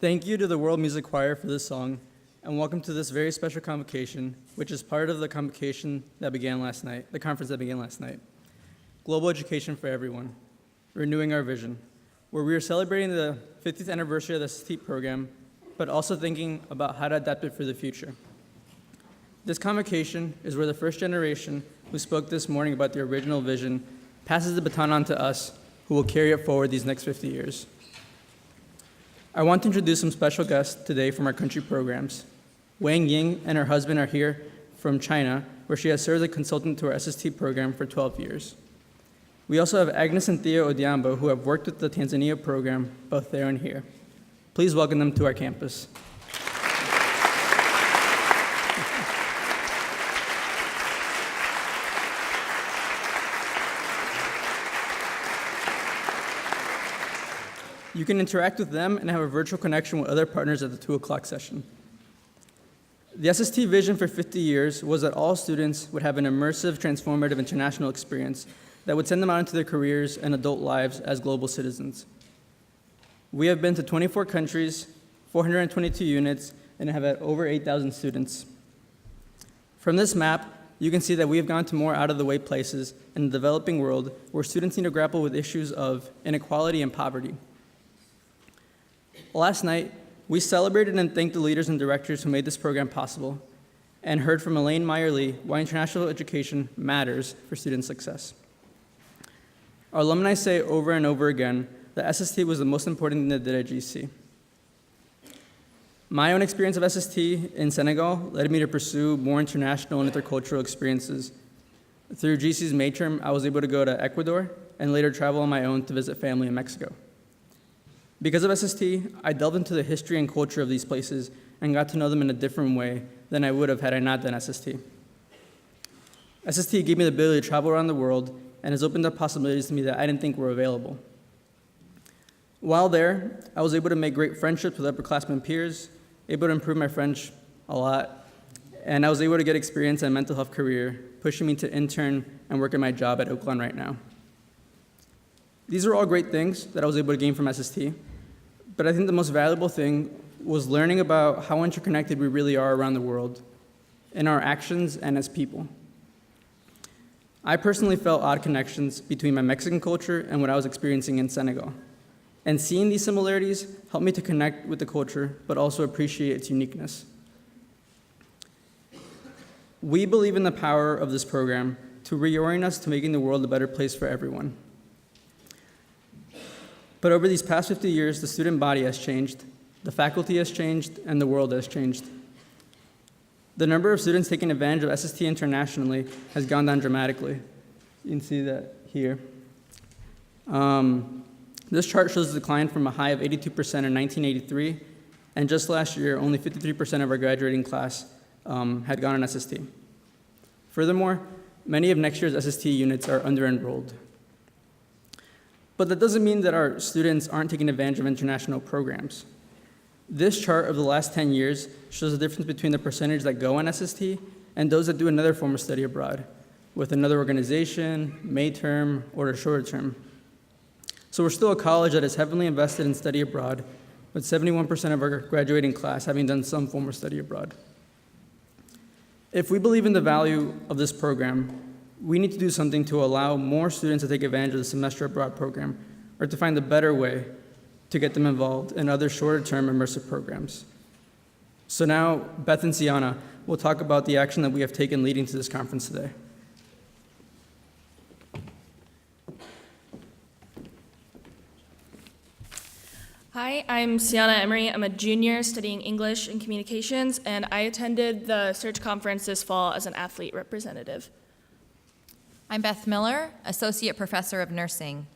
Thank you to the World Music Choir for this song, and welcome to this very special convocation, which is part of the convocation that began last night, the conference that began last night. Global Education for Everyone, Renewing Our Vision, where we are celebrating the 50th anniversary of the SST program, but also thinking about how to adapt it for the future. This convocation is where the first generation who spoke this morning about the original vision passes the baton on to us, who will carry it forward these next 50 years. I want to introduce some special guests today from our country programs. Wang Ying and her husband are here from China, where she has served as a consultant to our SST program for 12 years. We also have Agnes and Theo Odiambo, who have worked with the Tanzania program, both there and here. Please welcome them to our campus. You can interact with them and have a virtual connection with other partners at the 2 o'clock session. The SST vision for 50 years was that all students would have an immersive, transformative international experience that would send them out into their careers and adult lives as global citizens. We have been to 24 countries, 422 units, and have had over 8,000 students. From this map, you can see that we have gone to more out-of-the-way places in the developing world where students need to grapple with issues of inequality and poverty. Last night, we celebrated and thanked the leaders and directors who made this program possible and heard from Elaine Meyer-Lee why international education matters for student success. Our alumni say over and over again that SST was the most important thing they did at GC. My own experience of SST in Senegal led me to pursue more international and intercultural experiences. Through GC's May term, I was able to go to Ecuador and later travel on my own to visit family in Mexico. Because of SST, I delved into the history and culture of these places and got to know them in a different way than I would have had I not done SST. SST gave me the ability to travel around the world and has opened up possibilities to me that I didn't think were available. While there, I was able to make great friendships with upperclassmen peers, able to improve my French a lot, and I was able to get experience in a mental health career, pushing me to intern and work at my job at Oakland right now. These are all great things that I was able to gain from SST, but I think the most valuable thing was learning about how interconnected we really are around the world, in our actions and as people. I personally felt odd connections between my Mexican culture and what I was experiencing in Senegal. And seeing these similarities helped me to connect with the culture, but also appreciate its uniqueness. We believe in the power of this program to reorient us to making the world a better place for everyone. But over these past 50 years, the student body has changed, the faculty has changed, and the world has changed. The number of students taking advantage of SST internationally has gone down dramatically. You can see that here. This chart shows a decline from a high of 82% in 1983, and just last year, only 53% of our graduating class had gone on SST. Furthermore, many of next year's SST units are under-enrolled. But that doesn't mean that our students aren't taking advantage of international programs. This chart of the last 10 years shows the difference between the percentage that go on SST and those that do another form of study abroad, with another organization, May term, or a shorter term. So we're still a college that is heavily invested in study abroad, with 71% of our graduating class having done some form of study abroad. If we believe in the value of this program, we need to do something to allow more students to take advantage of the semester abroad program, or to find a better way to get them involved in other shorter-term immersive programs. So now, Beth and Sienna will talk about the action that we have taken leading to this conference today. Hi, I'm Sienna Emery. I'm a junior studying English and Communications, and I attended the Search Conference this fall as an athlete representative. I'm Beth Miller, Associate Professor of Nursing.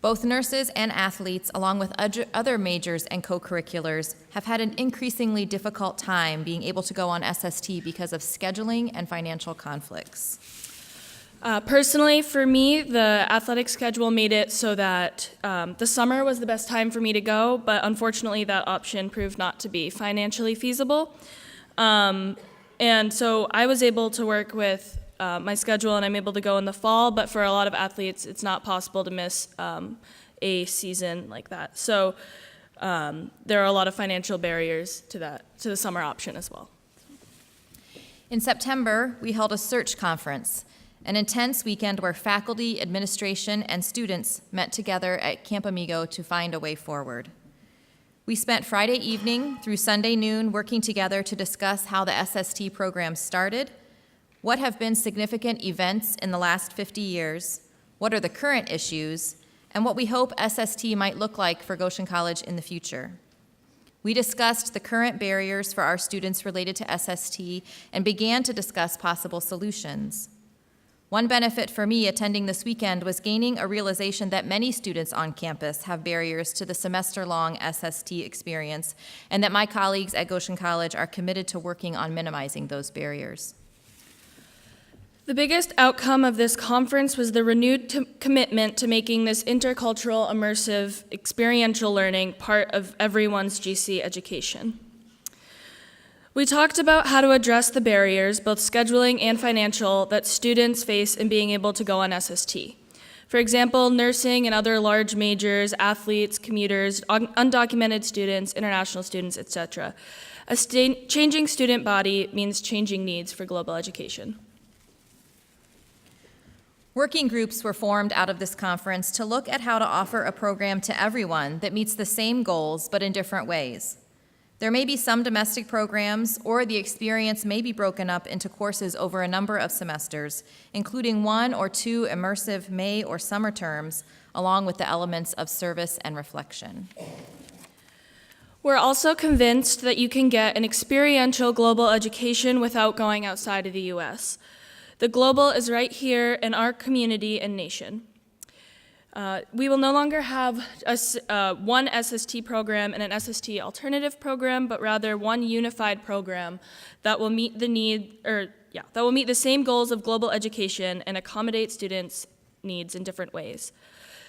Both nurses and athletes, along with other majors and co-curriculars, have had an increasingly difficult time being able to go on SST because of scheduling and financial conflicts. Personally, for me, the athletic schedule made it so that the summer was the best time for me to go, but unfortunately that option proved not to be financially feasible. And so I was able to work with my schedule, and I'm able to go in the fall, but for a lot of athletes, it's not possible to miss a season like that. So there are a lot of financial barriers to the summer option as well. In September, we held a search conference, an intense weekend where faculty, administration, and students met together at Camp Amigo to find a way forward. We spent Friday evening through Sunday noon working together to discuss how the SST program started, what have been significant events in the last 50 years, what are the current issues, and what we hope SST might look like for Goshen College in the future. We discussed the current barriers for our students related to SST and began to discuss possible solutions. One benefit for me attending this weekend was gaining a realization that many students on campus have barriers to the semester-long SST experience, and that my colleagues at Goshen College are committed to working on minimizing those barriers. The biggest outcome of this conference was the renewed commitment to making this intercultural, immersive, experiential learning part of everyone's GC education. We talked about how to address the barriers, both scheduling and financial, that students face in being able to go on SST. For example, nursing and other large majors, athletes, commuters, undocumented students, international students, etc. A changing student body means changing needs for global education. Working groups were formed out of this conference to look at how to offer a program to everyone that meets the same goals but in different ways. There may be some domestic programs, or the experience may be broken up into courses over a number of semesters, including 1 or 2 immersive May or summer terms, along with the elements of service and reflection. We're also convinced that you can get an experiential global education without going outside of the U.S. The global is right here in our community and nation. We will no longer have one SST program and an SST alternative program, but rather one unified program that will meet the same goals of global education and accommodate students' needs in different ways.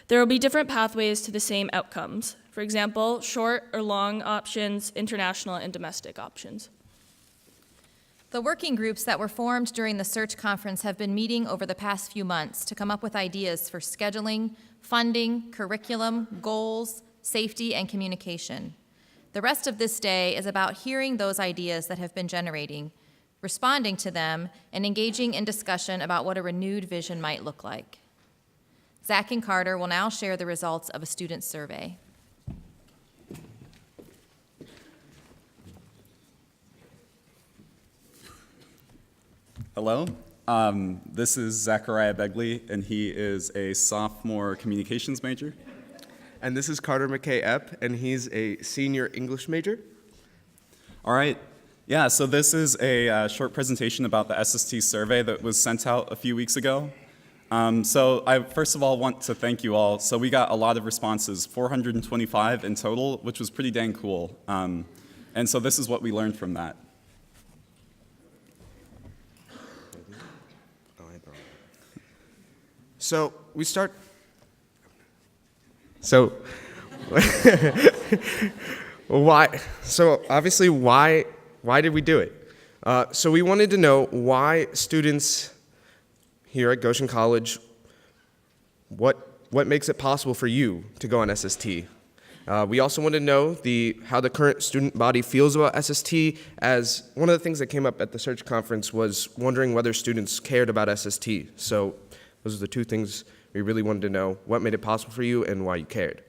There will be different pathways to the same outcomes. For example, short or long options, international and domestic options. The working groups that were formed during the search conference have been meeting over the past few months to come up with ideas for scheduling, funding, curriculum, goals, safety, and communication. The rest of this day is about hearing those ideas that have been generating, responding to them, and engaging in discussion about what a renewed vision might look like. Zach and Carter will now share the results of a student survey. Hello, this is Zachariah Begley, and he is a sophomore communications major. And this is Carter McKay Epp, and he's a senior English major. All right, yeah, so this is a short presentation about the SST survey that was sent out a few weeks ago. So I first of all want to thank you all. So we got a lot of responses, 425 in total, which was pretty dang cool. And so this is what we learned from that. So we start. Why? So obviously, why did we do it? So we wanted to know why students here at Goshen College, what makes it possible for you to go on SST. We also wanted to know how the current student body feels about SST, as one of the things that came up at the search conference was wondering whether students cared about SST. So those are the two things we really wanted to know: what made it possible for you and why you cared.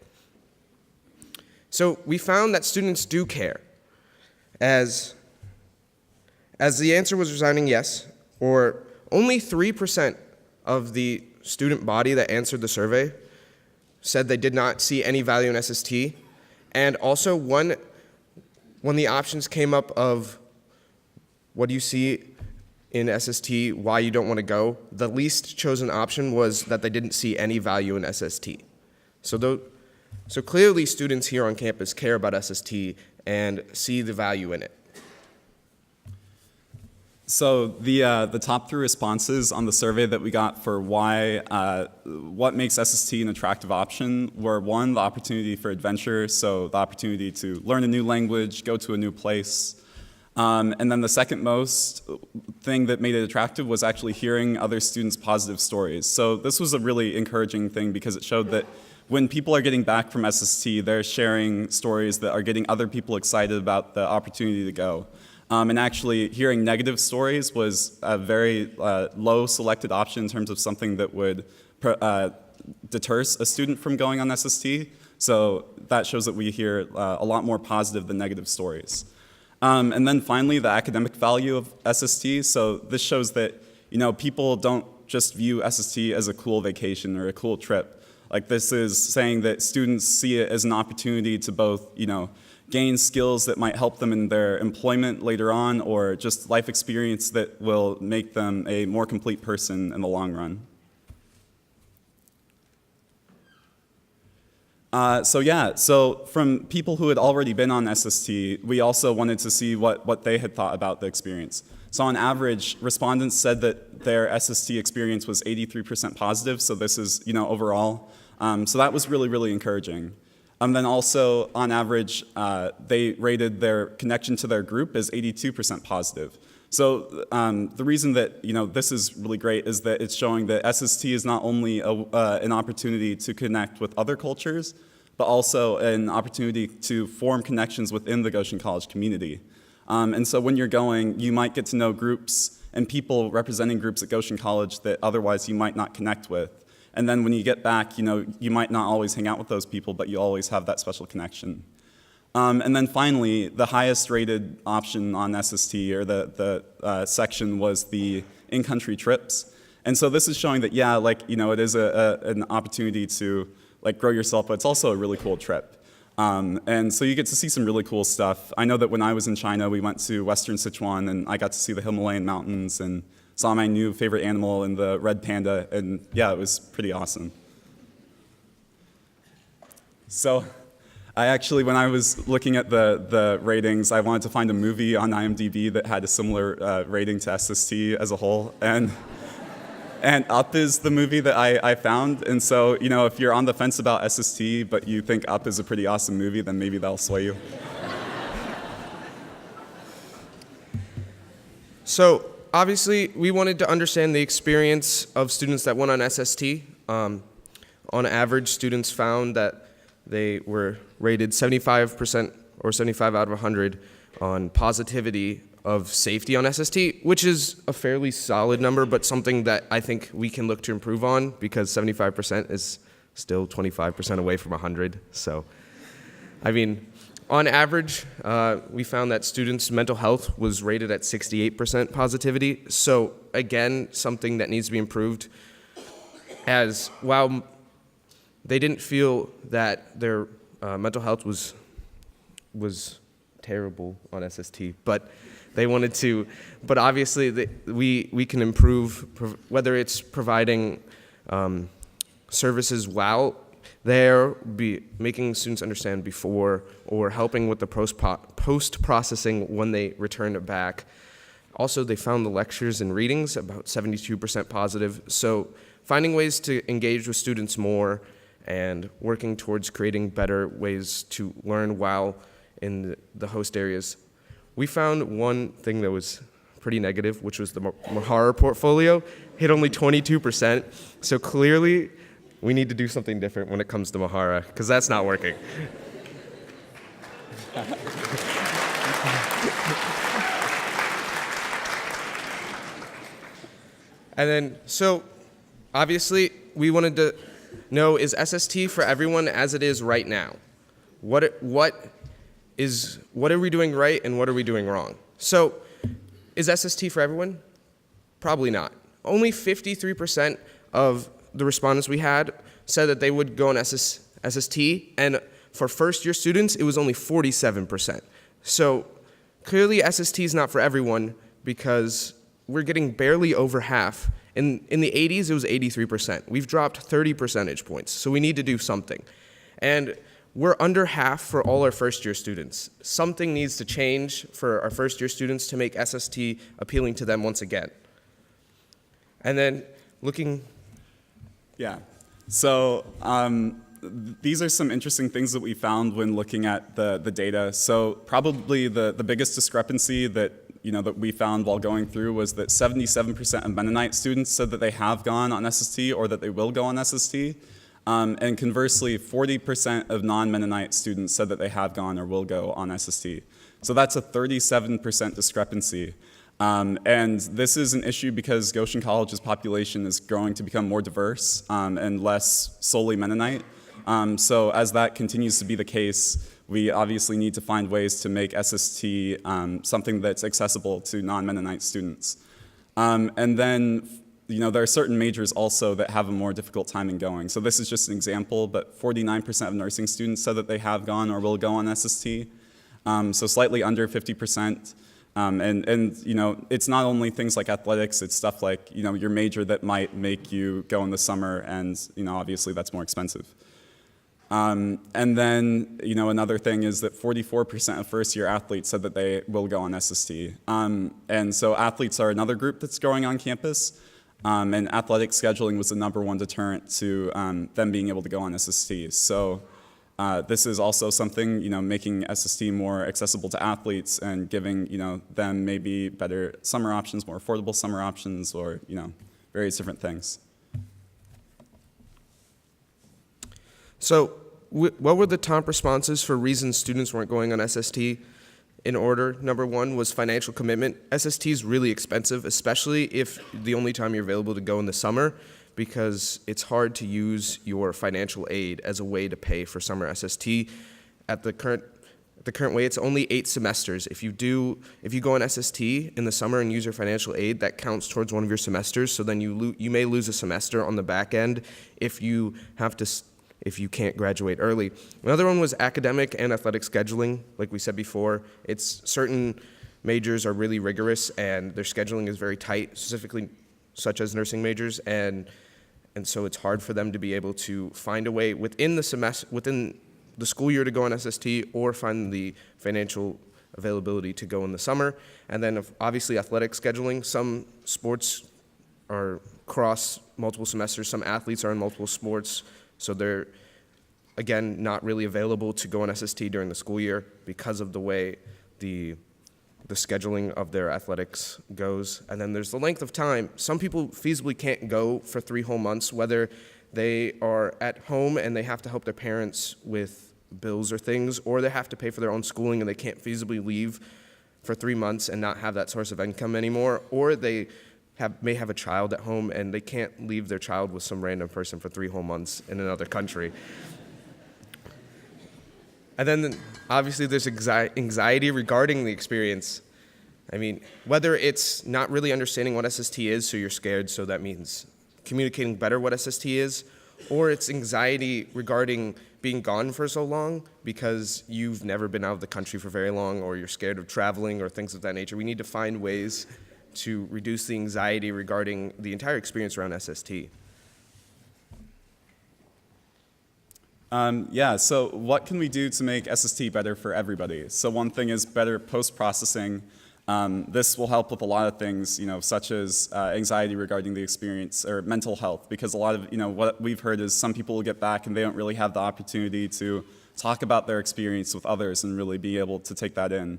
So we found that students do care, as the answer was resounding yes, or only 3% of the student body that answered the survey said they did not see any value in SST, and also when the options came up of what do you see in SST, why you don't want to go, the least chosen option was that they didn't see any value in SST. So clearly students here on campus care about SST and see the value in it. So the top 3 responses on the survey that we got for what makes SST an attractive option were: 1, the opportunity for adventure, so the opportunity to learn a new language, go to a new place. And then the second most thing that made it attractive was actually hearing other students' positive stories. So this was a really encouraging thing because it showed that when people are getting back from SST, they're sharing stories that are getting other people excited about the opportunity to go. And actually, hearing negative stories was a very low selected option in terms of something that would deter a student from going on SST. So that shows that we hear a lot more positive than negative stories. And then finally, the academic value of SST. So this shows that people don't just view SST as a cool vacation or a cool trip. Like, this is saying that students see it as an opportunity to both gain skills that might help them in their employment later on, or just life experience that will make them a more complete person in the long run. So from people who had already been on SST, we also wanted to see what they had thought about the experience. So on average, respondents said that their SST experience was 83% positive, so this is overall. So that was really, really encouraging. Then also, on average, they rated their connection to their group as 82% positive. So the reason that this is really great is that it's showing that SST is not only an opportunity to connect with other cultures, but also an opportunity to form connections within the Goshen College community. And so when you're going, you might get to know groups and people representing groups at Goshen College that otherwise you might not connect with. And then when you get back, you might not always hang out with those people, but you always have that special connection. And then finally, the highest rated option on SST, or the section, was the in-country trips. And so this is showing that, it is an opportunity to grow yourself, but it's also a really cool trip. And so you get to see some really cool stuff. I know that when I was in China, we went to Western Sichuan, and I got to see the Himalayan mountains and saw my new favorite animal in the red panda, and it was pretty awesome. So I actually, when I was looking at the ratings, I wanted to find a movie on IMDb that had a similar rating to SST as a whole, and Up is the movie that I found. And so, if you're on the fence about SST, but you think Up is a pretty awesome movie, then maybe that'll sway you. So obviously, we wanted to understand the experience of students that went on SST. On average, students found that they were rated 75% or 75 out of 100 on positivity of safety on SST, which is a fairly solid number, but something that I think we can look to improve on, because 75% is still 25% away from 100. So, on average, we found that students' mental health was rated at 68% positivity. So again, something that needs to be improved, as while they didn't feel that their mental health was terrible on SST, but they wanted to, but obviously we can improve, whether it's providing services while there, be making students understand before, or helping with the post-processing when they return it back. Also, they found the lectures and readings about 72% positive. So finding ways to engage with students more and working towards creating better ways to learn while in the host areas. We found one thing that was pretty negative, which was the Mahara portfolio, hit only 22%. So clearly, we need to do something different when it comes to Mahara, because that's not working. And then, so obviously, we wanted to know, is SST for everyone as it is right now? What are we doing right and what are we doing wrong? So, is SST for everyone? Probably not. Only 53% of the respondents we had said that they would go on SST, and for first-year students, it was only 47%. So, clearly SST is not for everyone, because we're getting barely over half. In the 80s, it was 83%. We've dropped 30 percentage points, so we need to do something. And we're under half for all our first-year students. Something needs to change for our first-year students to make SST appealing to them once again. And then looking... Yeah. So these are some interesting things that we found when looking at the data. So probably the biggest discrepancy that we found while going through was that 77% of Mennonite students said that they have gone on SST or that they will go on SST. And conversely, 40% of non-Mennonite students said that they have gone or will go on SST. So that's a 37% discrepancy. And this is an issue because Goshen College's population is growing to become more diverse and less solely Mennonite. So as that continues to be the case, we obviously need to find ways to make SST something that's accessible to non-Mennonite students. And then, there are certain majors also that have a more difficult time in going. So this is just an example, but 49% of nursing students said that they have gone or will go on SST. So slightly under 50%. And it's not only things like athletics, it's stuff like, your major that might make you go in the summer, and, obviously that's more expensive. And then, another thing is that 44% of first-year athletes said that they will go on SST. And so athletes are another group that's growing on campus, and athletic scheduling was the #1 deterrent to them being able to go on SST. So this is also something, making SST more accessible to athletes and giving, them maybe better summer options, more affordable summer options, or, various different things. So, what were the top responses for reasons students weren't going on SST? In order, #1 was financial commitment. SST is really expensive, especially if the only time you're available to go in the summer, because it's hard to use your financial aid as a way to pay for summer SST. At the current way, it's only 8 semesters. If you go on SST in the summer and use your financial aid, that counts towards one of your semesters. So then you may lose a semester on the back end if you can't graduate early. Another one was academic and athletic scheduling. Like we said before, it's certain majors are really rigorous and their scheduling is very tight, specifically such as nursing majors, and so it's hard for them to be able to find a way within the school year to go on SST or find the financial availability to go in the summer. And then obviously athletic scheduling. Some sports are across multiple semesters. Some athletes are in multiple sports. So they're, again, not really available to go on SST during the school year because of the way the scheduling of their athletics goes. And then there's the length of time. Some people feasibly can't go for 3 whole months, whether they are at home and they have to help their parents with bills or things, or they have to pay for their own schooling and they can't feasibly leave for 3 months and not have that source of income anymore, or they may have a child at home and they can't leave their child with some random person for 3 whole months in another country. And then obviously there's anxiety regarding the experience. I mean, whether it's not really understanding what SST is, so you're scared, so that means communicating better what SST is, or it's anxiety regarding being gone for so long because you've never been out of the country for very long, or you're scared of traveling or things of that nature. We need to find ways to reduce the anxiety regarding the entire experience around SST. So what can we do to make SST better for everybody? So one thing is better post-processing. This will help with a lot of things, such as anxiety regarding the experience or mental health, because a lot of, what we've heard is some people will get back and they don't really have the opportunity to talk about their experience with others and really be able to take that in.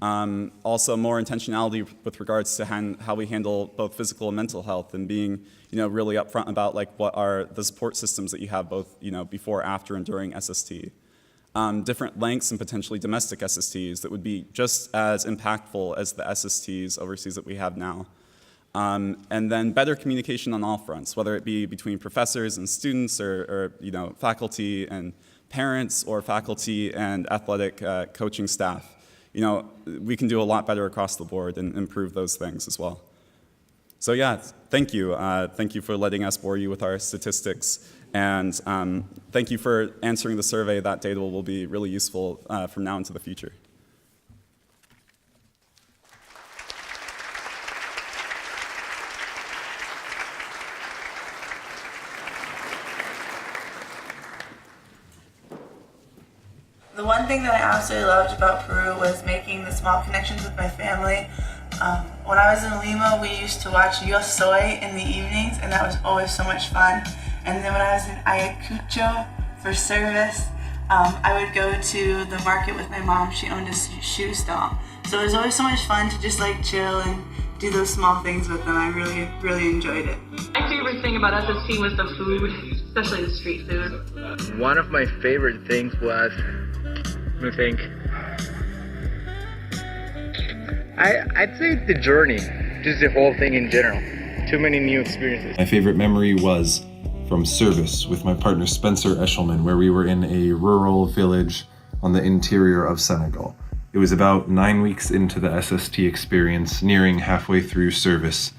Also, more intentionality with regards to how we handle both physical and mental health, and being, really upfront about what are the support systems that you have both, before, after, and during SST. Different lengths and potentially domestic SSTs that would be just as impactful as the SSTs overseas that we have now. And then better communication on all fronts, whether it be between professors and students, or faculty and parents, or faculty and athletic coaching staff. We can do a lot better across the board and improve those things as well. So yeah, thank you. Thank you for letting us bore you with our statistics. And thank you for answering the survey. That data will be really useful from now into the future. The one thing that I absolutely loved about Peru was making the small connections with my family. When I was in Lima, we used to watch Yo Soy in the evenings, and that was always so much fun. And then when I was in Ayacucho for service, I would go to the market with my mom. She owned a shoe stall. So it was always so much fun to just chill and do those small things with them. I really, really enjoyed it. My favorite thing about SST was the food, especially the street food. One of my favorite things was, let me think. I'd say the journey, just the whole thing in general. Too many new experiences. My favorite memory was from service with my partner Spencer Eshelman, where we were in a rural village on the interior of Senegal. It was about 9 weeks into the SST experience, nearing halfway through service,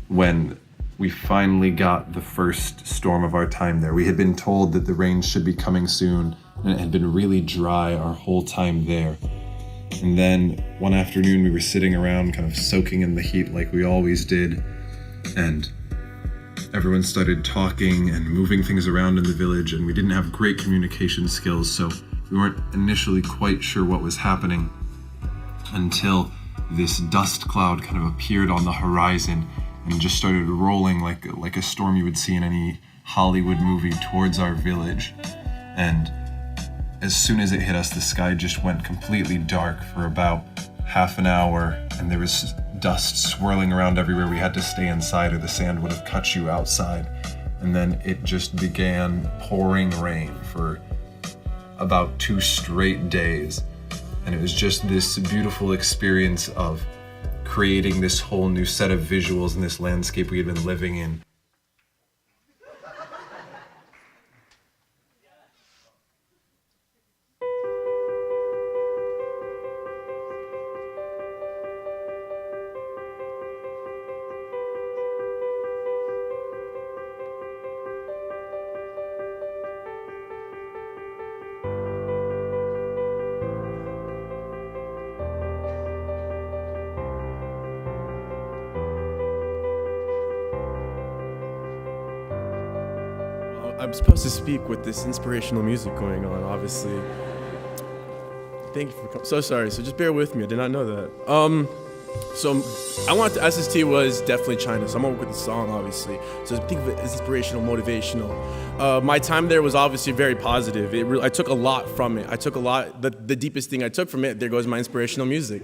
when we finally got the first storm of our time there. We had been told that the rain should be coming soon, and it had been really dry our whole time there. And then one afternoon we were sitting around kind of soaking in the heat like we always did, and everyone started talking and moving things around in the village, and we didn't have great communication skills, so we weren't initially quite sure what was happening until this dust cloud kind of appeared on the horizon and just started rolling like a storm you would see in any Hollywood movie towards our village. And as soon as it hit us, the sky just went completely dark for about half an hour, and there was dust swirling around everywhere. We had to stay inside or the sand would have cut you outside. And then it just began pouring rain for about 2 straight days. And it was just this beautiful experience of creating this whole new set of visuals in this landscape we had been living in. I'm supposed to speak with this inspirational music going on, obviously. Thank you for coming. So sorry, so just bear with me, I did not know that. So I want to, SST was definitely China, so I'm gonna work with the song, obviously. So think of it as inspirational, motivational. My time there was obviously very positive. I took a lot from it. I took a lot, the deepest thing I took from it, there goes my inspirational music.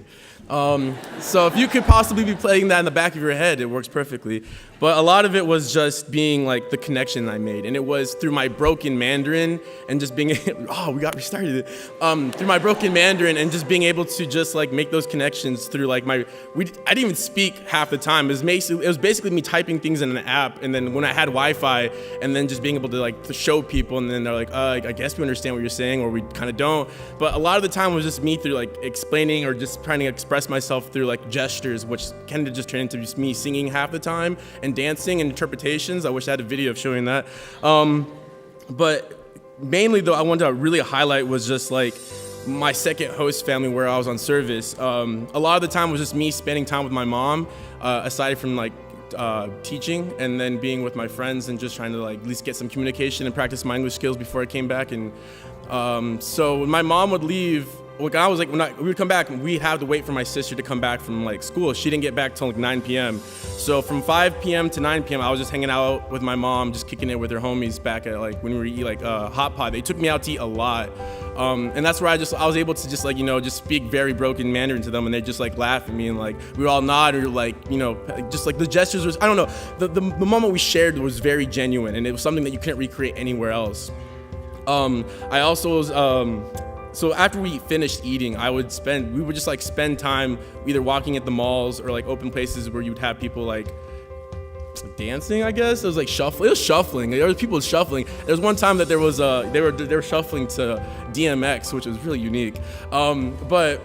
So if you could possibly be playing that in the back of your head, it works perfectly. But a lot of it was just being like the connection I made. And it was through my broken Mandarin and just being, we got restarted. Through my broken Mandarin and just being able to just like make those connections through like I didn't even speak half the time. It was basically me typing things in an app. And then when I had Wi-Fi and then just being able to like to show people and then they're like, I guess we understand what you're saying or we kind of don't. But a lot of the time was just me through like explaining or just trying to express myself through like gestures, which kind of just turned into just me singing half the time and dancing and interpretations. I wish I had a video of showing that. But mainly though, I wanted to really highlight was just like my second host family where I was on service. A lot of the time was just me spending time with my mom, aside from like teaching and then being with my friends and just trying to like at least get some communication and practice my English skills before I came back. And so when my mom would leave, when we would come back, we'd have to wait for my sister to come back from like school. She didn't get back till like 9 p.m. So from 5 p.m. to 9 p.m. I was just hanging out with my mom, just kicking it with her homies back at like when we were eat like hot pot. They took me out to eat a lot. And that's where I was able to just like, just speak very broken Mandarin to them and they just like laugh at me and like we would all nod or like, just like the gestures was, I don't know, the moment we shared was very genuine and it was something that you couldn't recreate anywhere else. I also was, so after we finished eating, we would just like spend time either walking at the malls or like open places where you'd have people like dancing, I guess. It was like shuffling. It was shuffling. There was people shuffling. There was one time that there was they were shuffling to DMX, which was really unique. But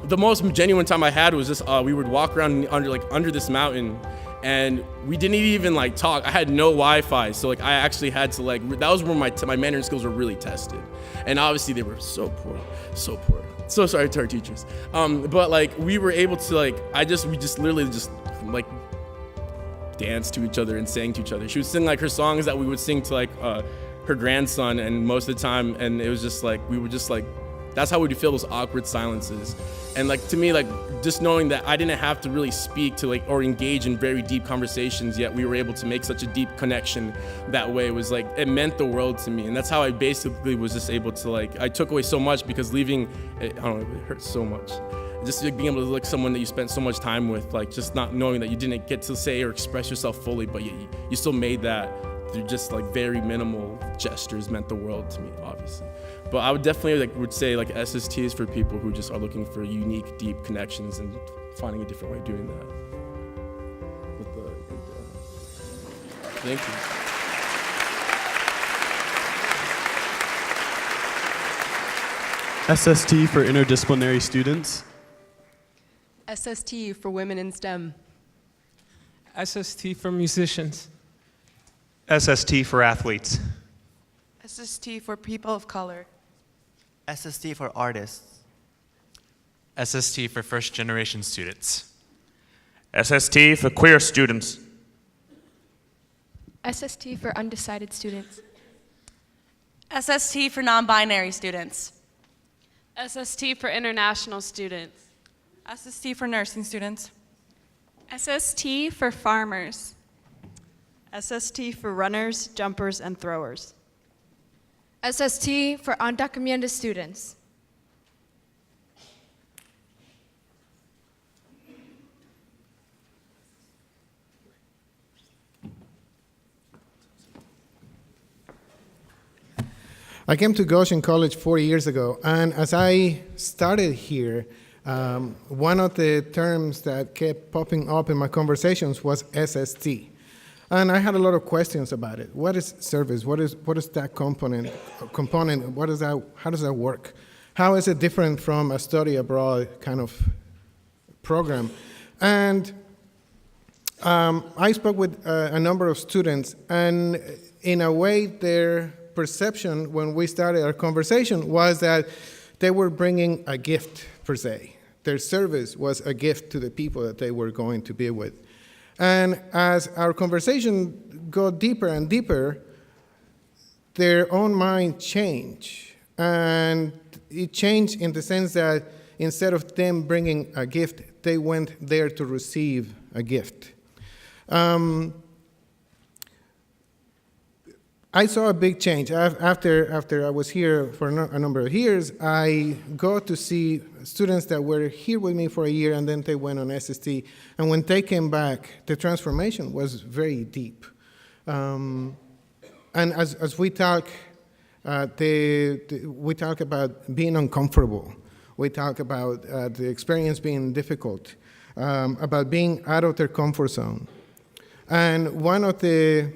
the most genuine time I had was just we would walk around under this mountain. And we didn't even like talk. I had no Wi-Fi, so like I actually had to like, that was where my Mandarin skills were really tested. And obviously they were so poor. So sorry to our teachers. But like we were able to like, we just literally just like dance to each other and sang to each other. She would sing like her songs that we would sing to like her grandson, and most of the time, and it was just like, we would just like, that's how we'd feel those awkward silences. And like to me, like just knowing that I didn't have to really speak to like or engage in very deep conversations, yet we were able to make such a deep connection that way was like, it meant the world to me. And that's how I basically was just able to like, I took away so much because leaving, I don't know, it hurt so much. just like being able to look someone that you spent so much time with, like just not knowing that you didn't get to say or express yourself fully, but you still made that through just like very minimal gestures meant the world to me, obviously. But I would definitely would say SST is for people who just are looking for unique, deep connections and finding a different way of doing that. Thank you. SST for interdisciplinary students. SST for women in STEM. SST for musicians. SST for athletes. SST for people of color. SST for artists. SST for first generation students. SST for queer students. SST for undecided students. SST for non-binary students. SST for international students. SST for nursing students. SST for farmers. SST for runners, jumpers, and throwers. SST for undocumented students. I came to Goshen College 4 years ago, and as I started here, one of the terms that kept popping up in my conversations was SST. And I had a lot of questions about it. What is service? What is that component? What is that? How does that work? How is it different from a study abroad kind of program? And I spoke with a number of students, and in a way, their perception when we started our conversation was that they were bringing a gift, per se. Their service was a gift to the people that they were going to be with. And as our conversation got deeper and deeper, their own mind changed. And it changed in the sense that instead of them bringing a gift, they went there to receive a gift. I saw a big change. After I was here for a number of years, I got to see students that were here with me for a year, and then they went on SST. And when they came back, the transformation was very deep. And as we talk, we talk about being uncomfortable. We talk about the experience being difficult, about being out of their comfort zone. And one of the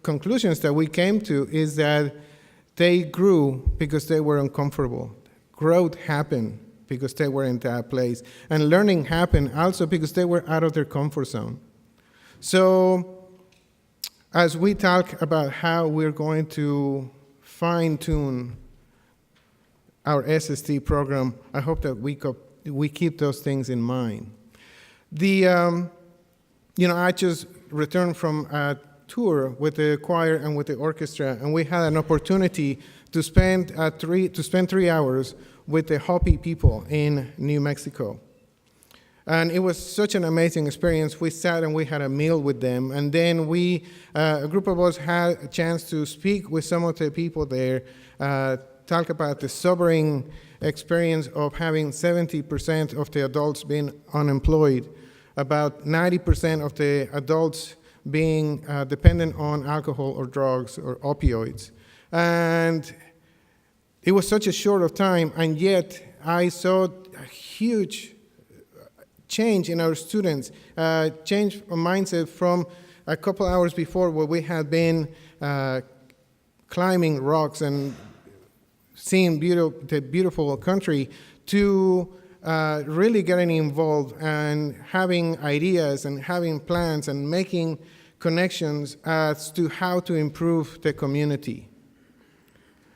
conclusions that we came to is that they grew because they were uncomfortable. Growth happened because they were in that place. And learning happened also because they were out of their comfort zone. So as we talk about how we're going to fine-tune our SST program, I hope that we keep those things in mind. I just returned from a tour with the choir and with the orchestra, and we had an opportunity to spend 3 hours with the Hopi people in New Mexico. And it was such an amazing experience. We sat and we had a meal with them, and then a group of us had a chance to speak with some of the people there, talk about the sobering experience of having 70% of the adults being unemployed, about 90% of the adults being dependent on alcohol or drugs or opioids. And it was such a short of time, and yet I saw a huge change in our students, change of mindset from a couple hours before where we had been climbing rocks and seeing the beautiful country to really getting involved and having ideas and having plans and making connections as to how to improve the community.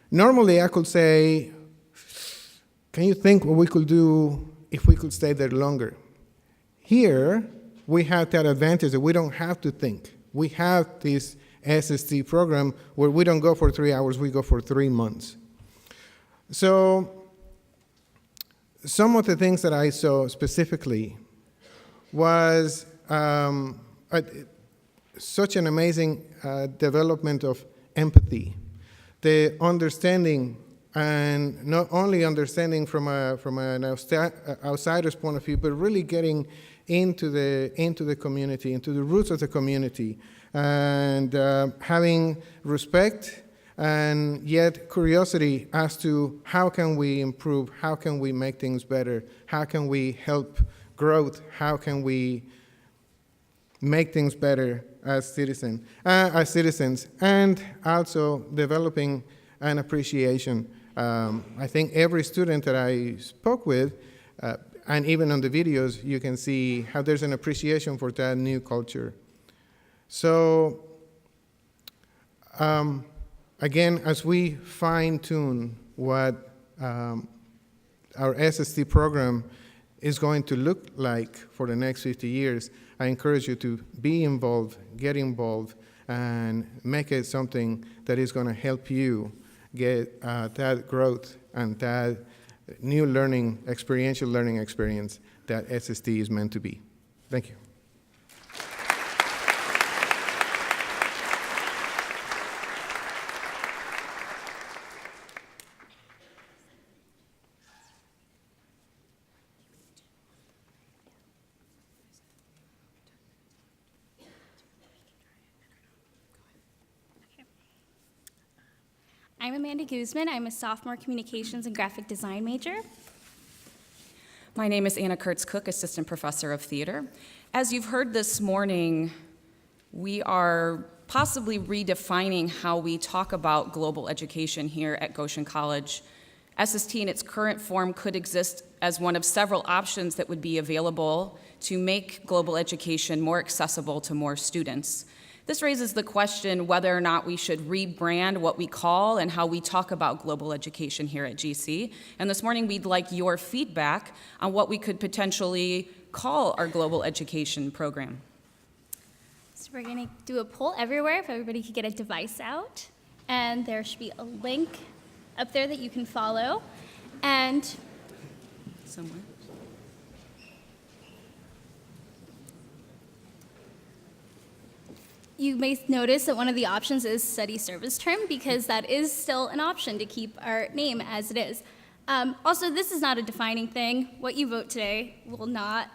Normally, I could say, can you think what we could do if we could stay there longer? Here, we have that advantage that we don't have to think. We have this SST program where we don't go for 3 hours, we go for 3 months. So, some of the things that I saw specifically was such an amazing development of empathy, the understanding and not only understanding from an outsider's point of view, but really getting into the community, into the roots of the community, and having respect and yet curiosity as to how can we improve, how can we make things better, how can we help growth, how can we make things better as citizens, and also developing an appreciation. I think every student that I spoke with, and even on the videos, you can see how there's an appreciation for that new culture. So, again, as we fine-tune what our SST program is going to look like for the next 50 years, I encourage you to be involved, get involved, and make it something that is going to help you get that growth and that new learning, experiential learning experience that SST is meant to be. Thank you. I'm Amanda Guzman. I'm a sophomore communications and graphic design major. My name is Anna Kurtz-Cook, assistant professor of theater. As you've heard this morning, we are possibly redefining how we talk about global education here at Goshen College. SST in its current form could exist as one of several options that would be available to make global education more accessible to more students. This raises the question whether or not we should rebrand what we call and how we talk about global education here at GC. And this morning we'd like your feedback on what we could potentially call our global education program. So we're going to do a poll everywhere if everybody could get a device out. And there should be a link up there that you can follow. And somewhere. You may notice that one of the options is study service term, because that is still an option to keep our name as it is. Also, this is not a defining thing. What you vote today will not,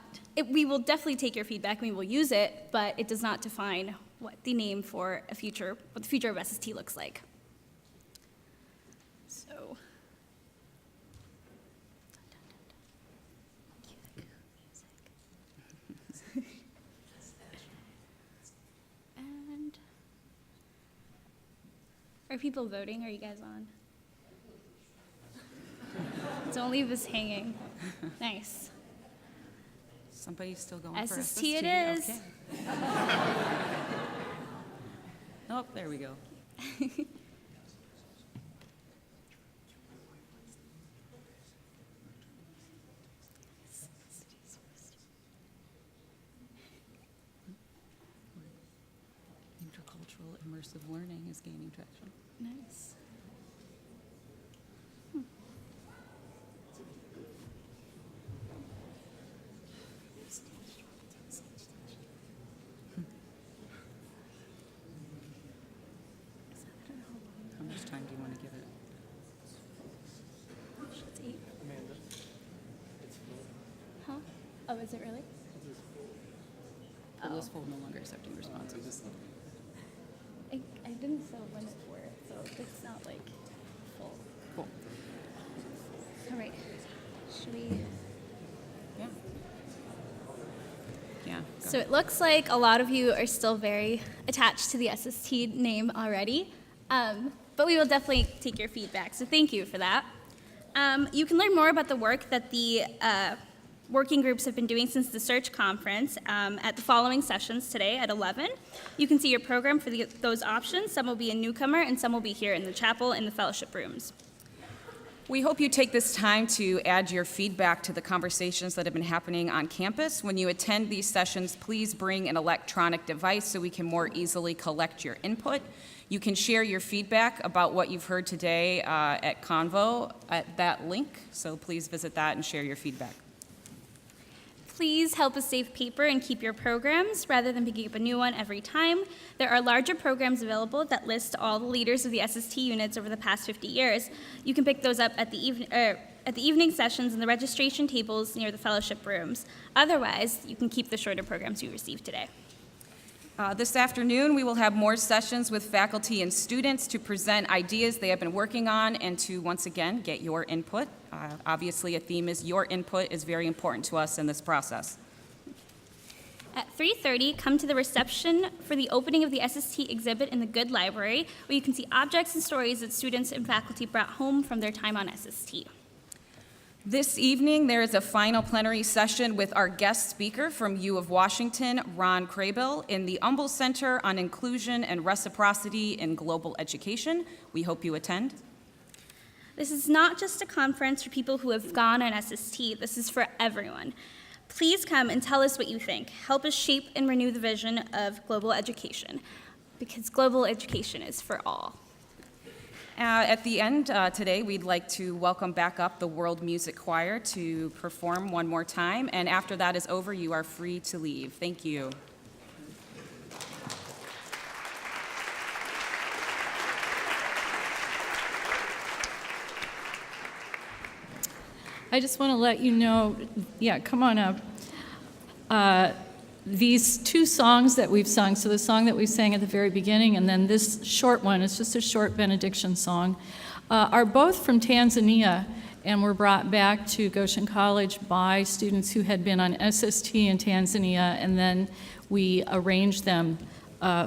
we will definitely take your feedback and we will use it, but it does not define what the name for what the future of SST looks like. So. Are people voting? Are you guys on? Don't leave us hanging. Nice. Somebody's still going for SST it is. Okay. Oh, there we go. Intercultural immersive learning is gaining traction. Nice. How much time do you want to give it? It's 8. Amanda. Huh? Oh, is it really? The list will no longer accepting responses. I didn't set a limit for it, so it's not like full. Cool. All right. Should we? Yeah. Yeah. Go. So it looks like a lot of you are still very attached to the SST name already, but we will definitely take your feedback, so thank you for that. You can learn more about the work that the working groups have been doing since the search conference at the following sessions today at 11. You can see your program for those options. Some will be a newcomer and some will be here in the chapel in the fellowship rooms. We hope you take this time to add your feedback to the conversations that have been happening on campus. When you attend these sessions, please bring an electronic device so we can more easily collect your input. You can share your feedback about what you've heard today at Convo at that link, so please visit that and share your feedback. Please help us save paper and keep your programs rather than picking up a new one every time. There are larger programs available that list all the leaders of the SST units over the past 50 years. You can pick those up at the evening sessions in the registration tables near the fellowship rooms. Otherwise, you can keep the shorter programs you received today. This afternoon, we will have more sessions with faculty and students to present ideas they have been working on and to, once again, get your input. Obviously, a theme is your input is very important to us in this process. At 3:30, come to the reception for the opening of the SST exhibit in the Good Library, where you can see objects and stories that students and faculty brought home from their time on SST. This evening, there is a final plenary session with our guest speaker from U of Washington, Ron Craybill, in the Humble Center on Inclusion and Reciprocity in Global Education. We hope you attend. This is not just a conference for people who have gone on SST. This is for everyone. Please come and tell us what you think. Help us shape and renew the vision of global education, because global education is for all. At the end today, we'd like to welcome back up the World Music Choir to perform one more time, and after that is over, you are free to leave. Thank you. I just want to let you know, yeah, come on up. These two songs that we've sung, so the song that we sang at the very beginning and then this short one, it's just a short benediction song, are both from Tanzania and were brought back to Goshen College by students who had been on SST in Tanzania, and then we arranged them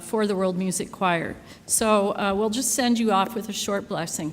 for the World Music Choir. So we'll just send you off with a short blessing.